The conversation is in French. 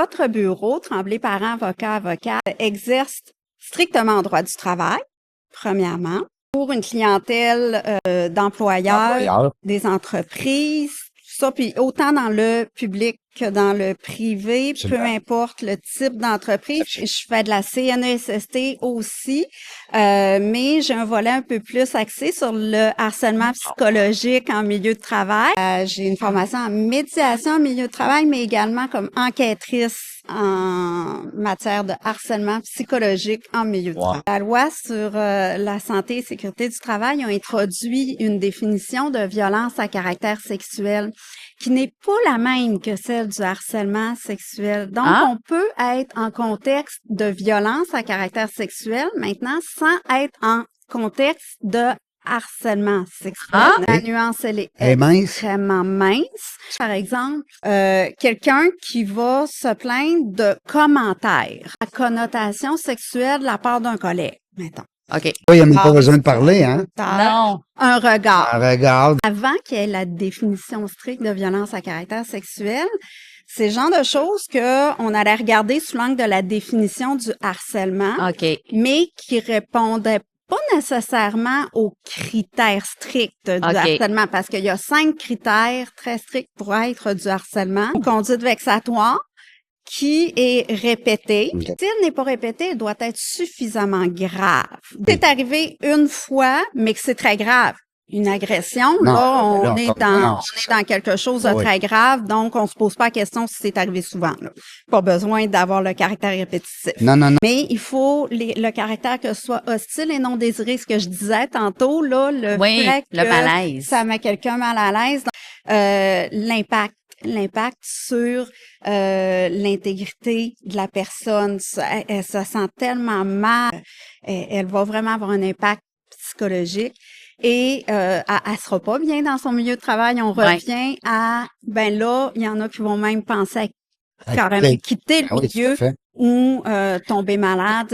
Votre bureau, Tremblay Parents, avocats, exerce strictement en droit du travail, premièrement, pour une clientèle d'employeurs, des entreprises, tout ça, puis autant dans le public que dans le privé, peu importe le type d'entreprise. Je fais de la CNESST aussi, mais j'ai un volet un peu plus axé sur le harcèlement psychologique en milieu de travail. J'ai une formation en médiation en milieu de travail, mais également comme enquêtrice en matière de harcèlement psychologique en milieu de travail. La loi sur la santé et sécurité du travail a introduit une définition de violence à caractère sexuel qui n'est pas la même que celle du harcèlement sexuel. Donc, on peut être en contexte de violence à caractère sexuel maintenant sans être en contexte de harcèlement sexuel. La nuance, elle est extrêmement mince. Par exemple, quelqu'un qui va se plaindre de commentaires à connotation sexuelle de la part d'un collègue, mettons. OK. Il n'y a même pas besoin de parler, hein? Non. Un regard. Un regard. Avant qu'il y ait la définition stricte de violence à caractère sexuel, c'est le genre de choses qu'on allait regarder sous l'angle de la définition du harcèlement, mais qui répondait pas nécessairement aux critères stricts du harcèlement, parce qu'il y a 5 critères très stricts pour être du harcèlement. Conduite vexatoire, qui est répétée. S'il n'est pas répété, il doit être suffisamment grave. C'est arrivé une fois, mais que c'est très grave. Une agression, on est dans quelque chose de très grave, donc on se pose pas la question si c'est arrivé souvent. Là. Pas besoin d'avoir le caractère répétitif. Non. Mais il faut le caractère que ce soit hostile et non désiré, ce que je disais tantôt, là, le fait que le malaise. Ça met quelqu'un mal à l'aise. L'impact sur l'intégrité de la personne. Elle se sent tellement mal. Elle va vraiment avoir un impact psychologique. Et elle sera pas bien dans son milieu de travail. On revient à, là, il y en a qui vont même penser à carrément quitter le milieu ou tomber malade.